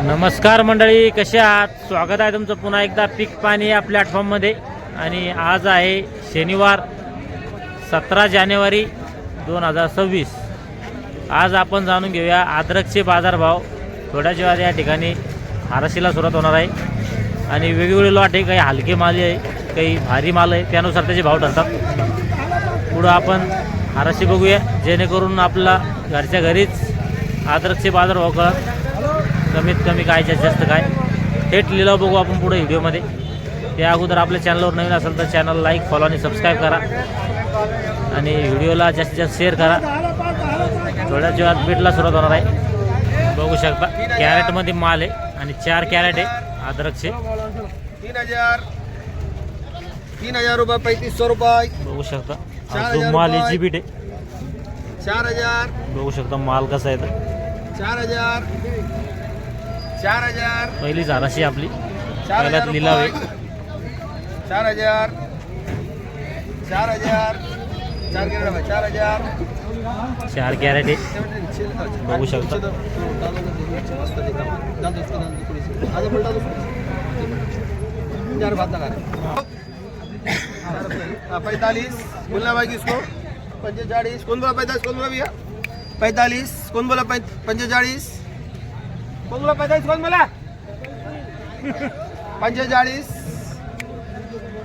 नमस्कार मंडळी, कसे आहात? स्वागत आहे तुमचं पुन्हा एकदा पीक पाणी या प्लॅटफॉर्ममध्ये. आणि आज आहे शनिवार 17 जानेवारी 2026. आज आपण जाणून घेऊया अद्रकचे बाजारभाव. थोड्याच वेळात या ठिकाणी हाराशीला सुरुवात होणार आहे आणि वेगवेगळे लॉट आहे. काही हलके माल आहे, काही भारी माल आहे, त्यानुसार त्याचे भाव ठरतात. पुढं आपण हाराशी बघूया, जेणेकरून आपला घरच्या घरीच अद्रकचे बाजारभाव कळत. कमीत कमी काय जास्त काय थेट लिलाव बघू आपण पुढे व्हिडिओमध्ये. त्या अगोदर आपल्या चॅनलवर नवीन असेल तर चॅनल लाईक, फॉलो आणि सबस्क्राईब करा आणि व्हिडिओला जास्तीत जास्त शेअर करा. थोड्याच वेळात बीटला सुरुवात होणार आहे. बघू शकता कॅरेटमध्ये माल आहे आणि 4 कॅरेट आहे अद्रकचे. 3000 रुपये, 3500 रुपये. बघू शकता जो माल आहे बीट आहे. 4000. बघू शकता माल कसा आहे तर 4000. 4000. पहिली झाराशी आपली पहिल्यात लिलाव आहे. 4000. 4000. 4000. 4 कॅरेट आहे. बघू शकता पैंतालीस. बोलना भाई किसको? 45. कौन बोला 45? कौन बोला भैया 45? कौन बोला 45? कौन बोला 45? कौन बोला 45?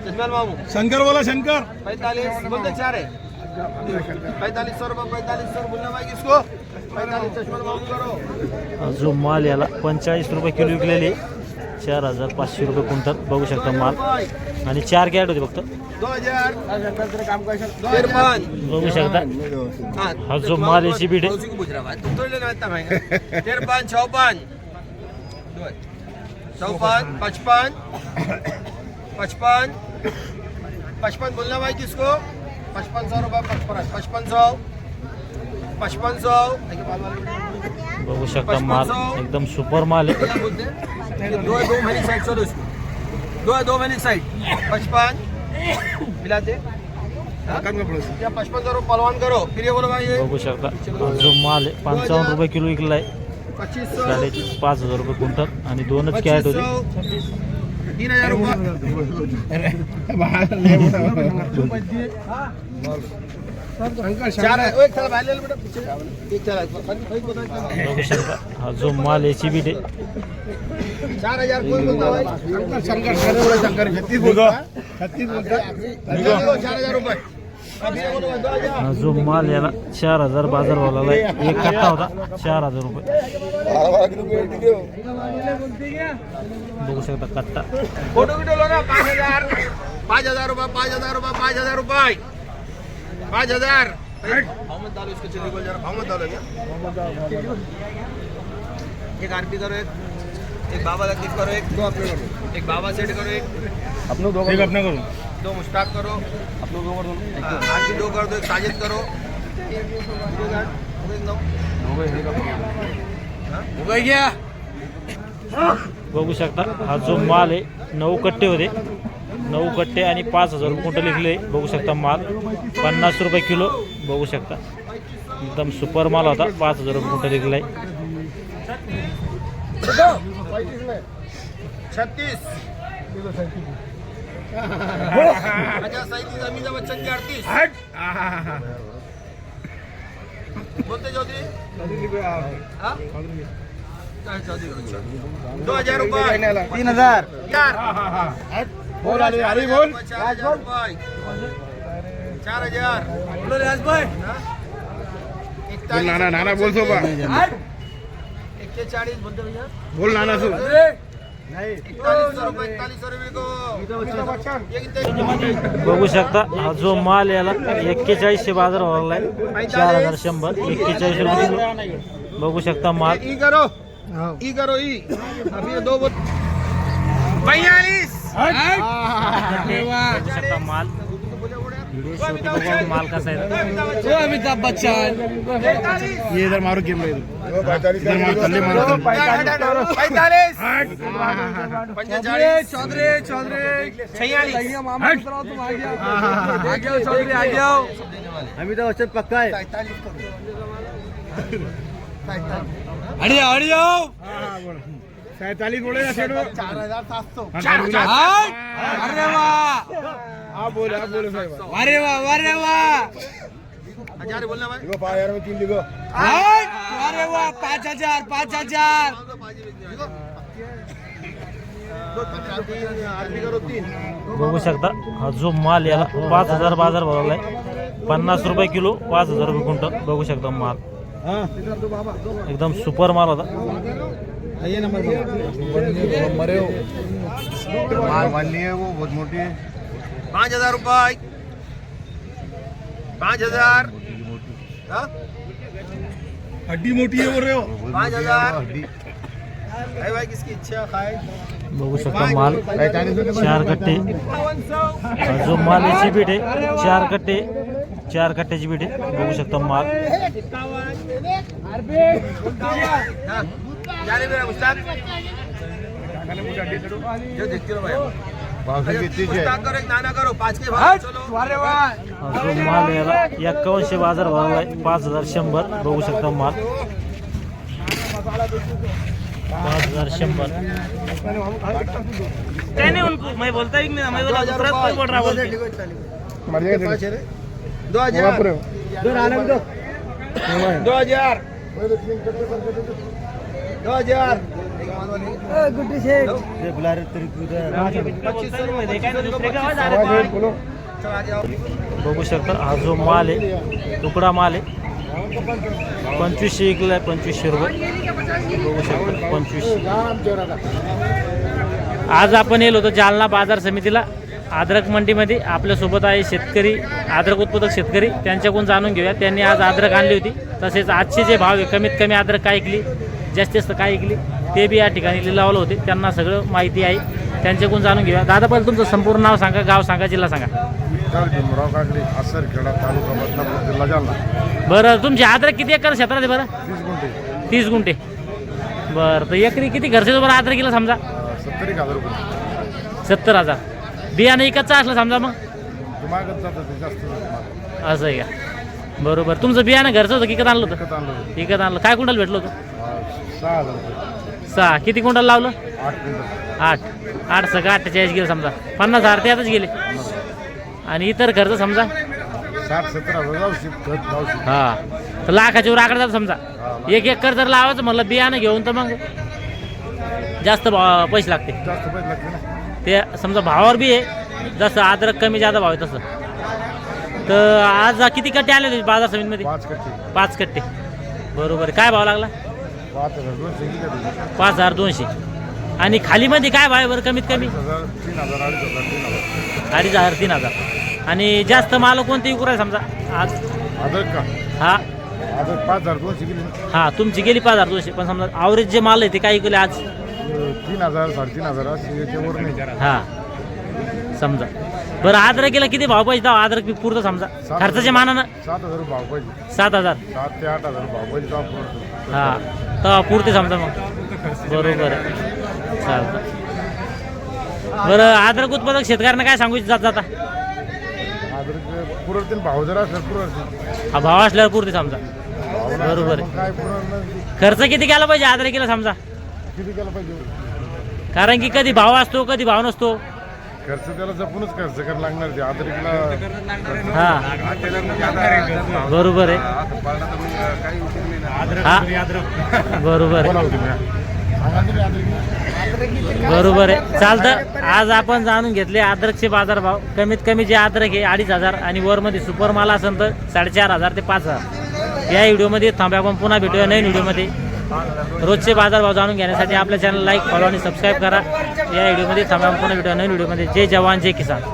जजमान मामू शंकर बोला शंकर. 45 बोलते 4 है. 4500 रुपये. 4500 बोलना भाई किसको? 45 जजमान मामू करो. जो माल याला 45 रुपये किलो विकलेले, 4500 रुपये क्विंटल. बघू शकता माल आणि 4 कॅरेट होते फक्त. 2000. काम कर 53. बघू शकता हा जो माल याची बीट आहे. 53, 54. 55. 55 बोलना भाई किसको? 5500 रुपये. 5500. बघू शकता माल एकदम सुपर माल आहे. दो महीने साइड चलो इसको. दो महीने साइड. 55 मिलाते या 5500 रुपये पलवान करो. फिर ये बोलो भाई ये बघू शकता हा जो माल आहे 55 रुपये किलो विकला आहे. 2500. 5000 रुपये क्विंटल आणि 2च कॅरेट होते. 3000 रुपये. बघू शकता हा जो माल याची बीट आहे. 4000. कोण बोलता भाई? शंकर शंकर 36 बोलता. 36 बोलता. 4000 रुपये. अभी ये बोलो भाई 2000. हा जो माल याला 4000 बाजार भाव आहे. एक कट्टा होता 4000 रुपये. बघू शकता कट्टा. फोटो वीडियो लो ना. 5000. 5000 रुपये. 5000 रुपये. 5000 रुपये. 5000. मोहम्मद डालो इसको. चलिए बोल जरा मोहम्मद डालो क्या? एक आरती करो, एक बाबा लतीफ करो, एक बाबा सेट करो, एक अपने करो. 2 मुश्ताक करो, आरती 2 कर दो, एक साजिद करो. हो गया. बघू शकता हा जो माल आहे 9 कट्टे होते. 9 कट्टे आणि 5000 रुपये क्विंटल विकले. बघू शकता माल 50 रुपये किलो. बघू शकता एकदम सुपर माल होता. 5000 रुपये क्विंटल विकलाय. 36. अच्छा सही जमीन बच्चन की 38. बोलते चौधरी. हाँ? 2000 रुपये. 3000. 4. बोल अरे बोल. 4000 रुपये. 4000. बोलो राज भाई. बोल नाना नाना बोल सोबा. 41 बोलते भैया. बोल नाना सो. 4100 रुपये. 4100 रुपये को. ये कितने? बघू शकता हा जो माल याला 4100 बाजार भाव आहे. 4100 41 रुपये किलो. बघू शकता माल. ई करो. ई करो ई. अभी ये 2 42. बघू शकता माल. व्हिडिओ शेवटी बघू माल कसा आहे. अमिताभ बच्चन. ये इधर मारो गेम में. इधर मारो थल्ले मारो. 45. 45. चौधरी. 46. अमिताभ बच्चन पक्का है. 43 करो. 47 बोले ना सेठ 4700 अरे वाह आप बोले साहब अरे वाह अरे वाह 1000 बोलना भाई लिखो 5000 में 3 लिखो अरे वाह 5000 5000 बघू शकता हा जो माल याला 5000 बाजार भरलाय 50 रुपये किलो 5000 रुपये क्विंटल बघू शकता माल एकदम सुपर माल होता ये नंबर मरे हो माल वाली है वो बहुत मोटी है 5000 रुपये 5000 हड्डी मोटी है बोल रहे हो 5000 भाई भाई किसकी इच्छा खाए बघू शकता माल 4 कट्टे हा जो माल याची बीट आहे 4 कट्ट्याची बीट आहे बघू शकता माल जाने मेरा उस्ताद जो देखते हो भाई उस्ताद करो एक नाना करो 5 के भाव चलो अरे वाह हा जो माल याला 5100 बाजार भरलाय 5100 बघू शकता माल 5100 क्या नहीं उनको मैं बोलता ही नहीं मैं बोला दूसरा कोई बोल रहा बोल के मर जाएगा 2000 2000 2000 गुड्डी सेठ ये बुला रहे तेरे 2500 में देखा है दूसरे का आवाज आ रहा है बोलो चल आगे आओ बघू शकता हा जो माल आहे तुकडा माल आहे 2500 किलो 2500 रुपये बघू शकता 2500 आज आपण येलो होतो जालना बाजार समितीला अद्रक मंडीमध्ये आपल्यासोबत आहे शेतकरी अद्रक उत्पादक शेतकरी त्यांच्याकडून जाणून घेऊया त्यांनी आज अद्रक आणली होती तसेच आजचे जे भाव आहे कमीत कमी अद्रक काय ऐकली जास्तीत जास्त काय ऐकली ते बी या ठिकाणी लिलावलं होते त्यांना सगळं माहिती आहे त्यांच्याकडून जाणून घेऊया दादा पहिले तुमचं संपूर्ण नाव सांगा गाव सांगा जिल्हा सांगा भीमराव काकडे असरखेडा तालुका बदनापूर जिल्हा जालना बरं तुमची अद्रक किती एकर क्षेत्रात आहे बरं 30 गुंठे 30 गुंठे बरं तर एकरी किती खर्च येतो बरं अद्रकीला समजा 70,000 रुपये 70,000 बियाणं इकतचं असलं समजा मग दिमागच जातं ते जास्त असं आहे का बरोबर तुमचं बियाणं घरचं होतं की इकत आणलं होतं विकत आणलं विकत आणलं काय कुंटल भेटलं होतं 6,000 रुपये 6 किती कुंटल लावलं 8 क्विंटल 8 सगळं 48 गेलं समजा 50,000 त्यातच गेले आणि इतर खर्च समजा 60-70,000 जाऊ हा तर लाखाच्या वर आकडे जातं समजा एक एकर जर लावायचं म्हणलं बियाणं घेऊन तर मग जास्त पैसे लागते जास्त पैसे लागते ना ते समजा भावावर बी आहे जसं अद्रक कमी जादा भाव आहे तसं तर आज किती कट्टे आले होते बाजार समितीमध्ये 5 कट्टे 5 कट्टे बरोबर काय भाव लागला 5,200 किती 5200 आणि खालीमध्ये काय भाव आहे बरं कमीत कमी 3,000 3,000 2,500 3,000 आणि जास्त माल कोणते विकू राहिले समजा आज अदरक का हा अदरक 5,200 किलो हा तुमची गेली 5200 पण समजा आवरेज जे माल आहे ते काय विकले आज 3,000 3,500 असे याच्यावर नाही हा समजा बरं अद्रकीला किती भाव पाहिजे तेव्हा अद्रक पीक पुरतं समजा खर्चाच्या मानानं 7,000 भाव पाहिजे 7,000 7 ते 8,000 भाव पाहिजे तेव्हा पुरवतो. हा तेव्हा पुरते समजा मग बरोबर आहे चालतं बरं अद्रक उत्पादक शेतकऱ्यांना काय सांगू जात जाता अदरक पुरवते ना, भाव जरा असला पुरवते हा भाव असल्यावर पुरते समजा भाव नाही बरोबर असला आहे. मग काय पुरवणार खर्च किती केला पाहिजे अद्रकीला समजा किती केला पाहिजे कारण की कधी भाव असतो कधी भाव नसतो खर्च त्याला जपूनच खर्च करायला लागणार ते अदरकीला हा बरोबर आहे हा बरोबर आहे बोलावं तुम्ही सांगा तुम्ही अदरकी बरोबर आहे चालतं आज आपण जाणून घेतले अद्रकचे बाजारभाव कमीत कमी जे अद्रक आहे 2,500 आणि वरमध्ये सुपर माल असेल तर 4,500 ते 5,000 या व्हिडिओमध्ये थांबा आपण पुन्हा भेटूया नवीन व्हिडिओमध्ये रोजचे बाजारभाव जाणून घेण्यासाठी आपल्या चॅनल लाईक फॉलो आणि सबस्क्राईब करा या व्हिडिओमध्ये थांबा आपण पुन्हा भेटूया नवीन व्हिडिओमध्ये जय जवान जय किसान